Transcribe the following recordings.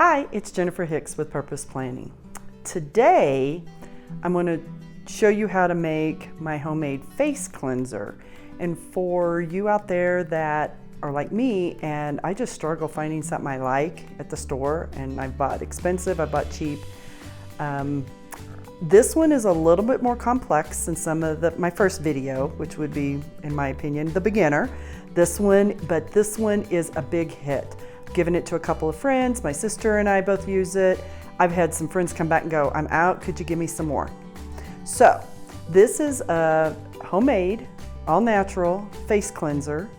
Hi, it's Jennifer Hicks with Purpose Planning. Today, I'm going to show you how to make my homemade face cleanser. And for you out there that are like me, and I just struggle finding something I like at the store, and I've bought expensive, I bought cheap. This one is a little bit more complex than some of my first video, which would be, in my opinion, the beginner. This one is a big hit. Given it to a couple of friends. My sister and I both use it. I've had some friends come back and go, I'm out, could you give me some more? So this is a homemade, all natural face cleanser.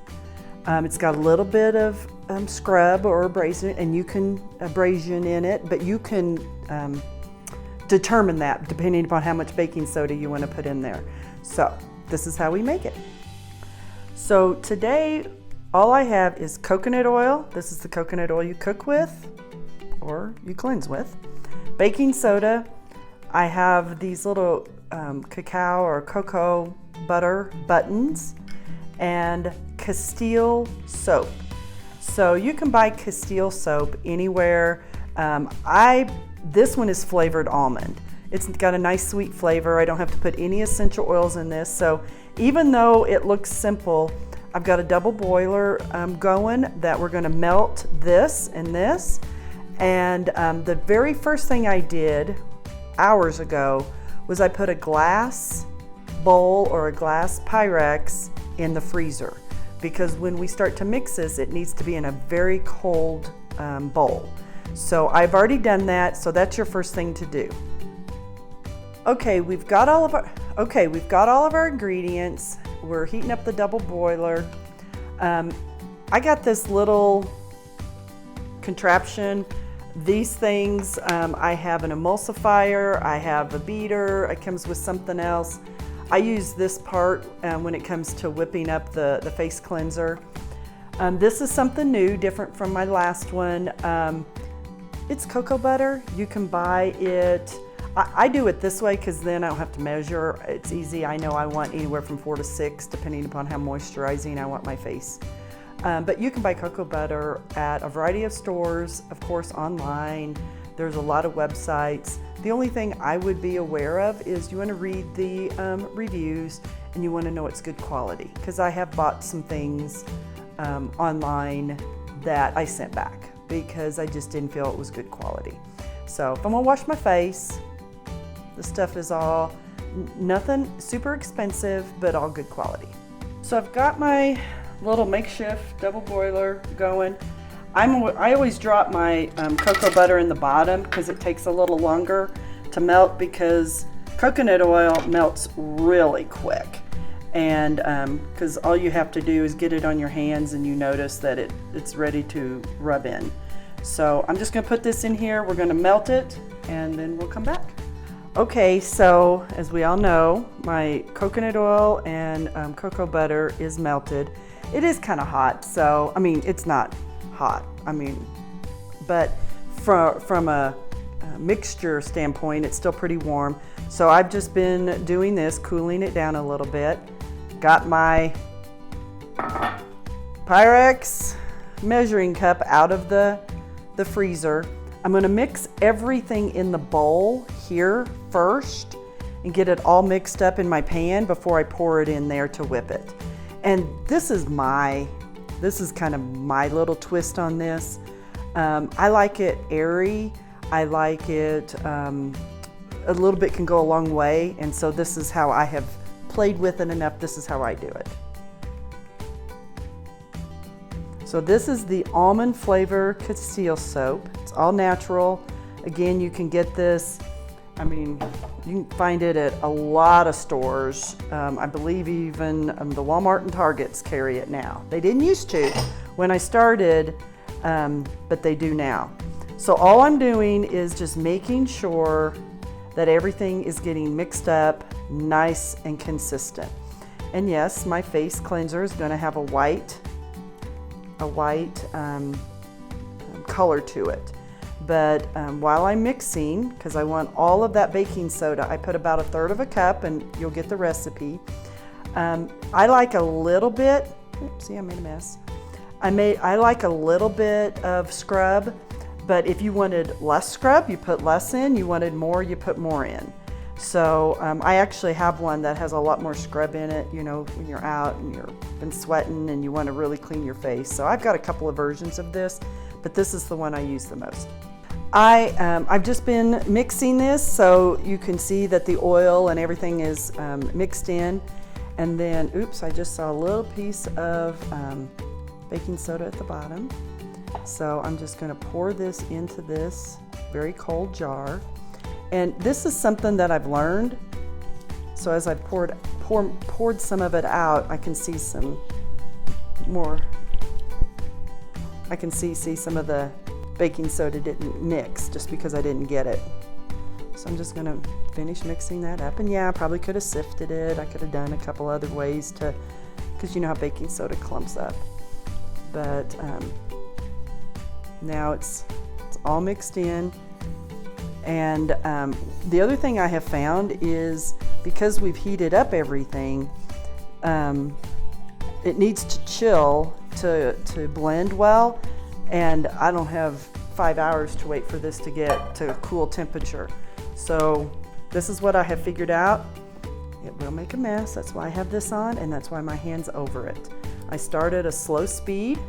It's got a little bit of scrub or abrasion, and you can abrasion in it, but you can determine that depending upon how much baking soda you want to put in there. So this is how we make it. So today, all I have is coconut oil. This is the coconut oil you cook with or you cleanse with. Baking soda. I have these little cacao or cocoa butter buttons and Castile soap. So you can buy Castile soap anywhere. This one is flavored almond. It's got a nice sweet flavor. I don't have to put any essential oils in this. So even though it looks simple, I've got a double boiler going that we're going to melt this and this. And the very first thing I did hours ago was I put a glass bowl or a glass Pyrex in the freezer, because when we start to mix this, it needs to be in a very cold bowl. So I've already done that, so that's your first thing to do. Okay, we've got all of our ingredients. We're heating up the double boiler. I got this little contraption. These things, I have an emulsifier, I have a beater, it comes with something else. I use this part when it comes to whipping up the face cleanser. This is something new, different from my last one. It's cocoa butter. You can buy it. I do it this way because then I don't have to measure. It's easy. I know I want anywhere from 4 to 6, depending upon how moisturizing I want my face. But you can buy cocoa butter at a variety of stores, of course, online. There's a lot of websites. The only thing I would be aware of is you want to read the reviews, and you want to know it's good quality, because I have bought some things online that I sent back because I just didn't feel it was good quality. So if I'm gonna wash my face, the stuff is all, nothing super expensive, but all good quality. So I've got my little makeshift double boiler going. I always drop my cocoa butter in the bottom because it takes a little longer to melt, because coconut oil melts really quick. And because all you have to do is get it on your hands and you notice that it's ready to rub in. So I'm just gonna put this in here, we're gonna melt it, and then we'll come back. Okay, so as we all know, my coconut oil and cocoa butter is melted. It is kind of hot, so, I mean, it's not hot, but from a mixture standpoint, it's still pretty warm. So I've just been doing this, cooling it down a little bit. Got my Pyrex measuring cup out of the freezer. I'm gonna mix everything in the bowl here first and get it all mixed up in my pan before I pour it in there to whip it. And this is kind of my little twist on this. I like it airy. I like it, a little bit can go a long way. And so this is how I have played with it enough. This is how I do it. So this is the almond flavor Castile soap. It's all natural. Again, you can get this, you can find it at a lot of stores. I believe even the Walmart and Targets carry it now. They didn't used to when I started, but they do now. So all I'm doing is just making sure that everything is getting mixed up nice and consistent. And yes, my face cleanser is going to have a white color to it. But while I'm mixing, because I want all of that baking soda, I put about 1/3 of a cup, and you'll get the recipe. I like a little bit, oops, see, I made a mess. I like a little bit of scrub, But if you wanted less scrub, you put less in. You wanted more, you put more in. So I actually have one that has a lot more scrub in it, you know, when you're out and you've been sweating and you want to really clean your face. So I've got a couple of versions of this, but this is the one I use the most. I've just been mixing this so you can see that the oil and everything is mixed in. And then, oops, I just saw a little piece of baking soda at the bottom. So I'm just going to pour this into this very cold jar. And this is something that I've learned. So as I poured some of it out, I can see some more. I can see some of the baking soda didn't mix just because I didn't get it. So I'm just gonna finish mixing that up. And yeah, I probably could have sifted it. I could have done a couple other ways to, because you know how baking soda clumps up. But now it's all mixed in. And the other thing I have found is because we've heated up everything, it needs to chill to blend well. And I don't have 5 hours to wait for this to get to a cool temperature. So this is what I have figured out. It will make a mess, that's why I have this on, and that's why my hand's over it. I start at a slow speed,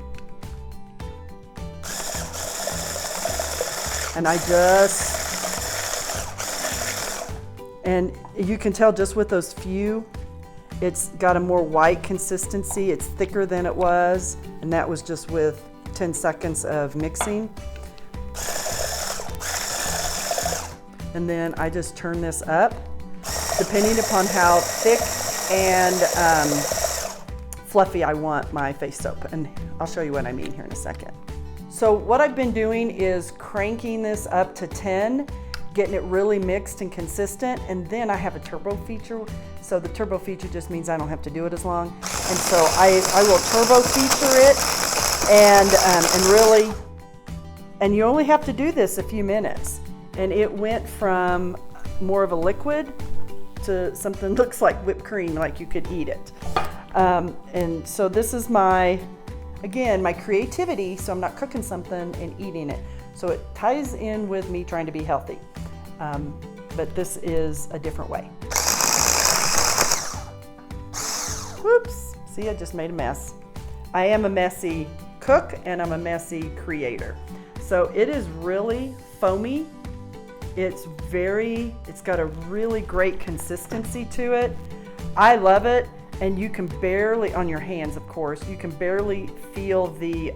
and and you can tell just with those few, it's got a more white consistency, it's thicker than it was, and that was just with 10 seconds of mixing. And then I just turn this up, depending upon how thick and fluffy I want my face soap. And I'll show you what I mean here in a second. So what I've been doing is cranking this up to 10, getting it really mixed and consistent, and then I have a turbo feature. So the turbo feature just means I don't have to do it as long. And so I will turbo feature it and really, and you only have to do this a few minutes. And it went from more of a liquid to something that looks like whipped cream, like you could eat it. And so this is again, my creativity, so I'm not cooking something and eating it. So it ties in with me trying to be healthy. But this is a different way. Whoops, see, I just made a mess. I am a messy cook and I'm a messy creator. So it is really foamy. It's got a really great consistency to it. I love it, and you can barely, on your hands of course, you can barely feel the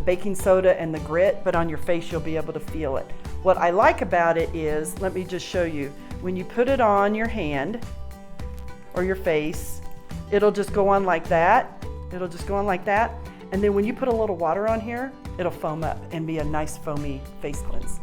baking soda and the grit, but on your face you'll be able to feel it. What I like about it is, let me just show you, when you put it on your hand or your face, it'll just go on like that. It'll just go on like that. And then when you put a little water on here, it'll foam up and be a nice foamy face cleanse.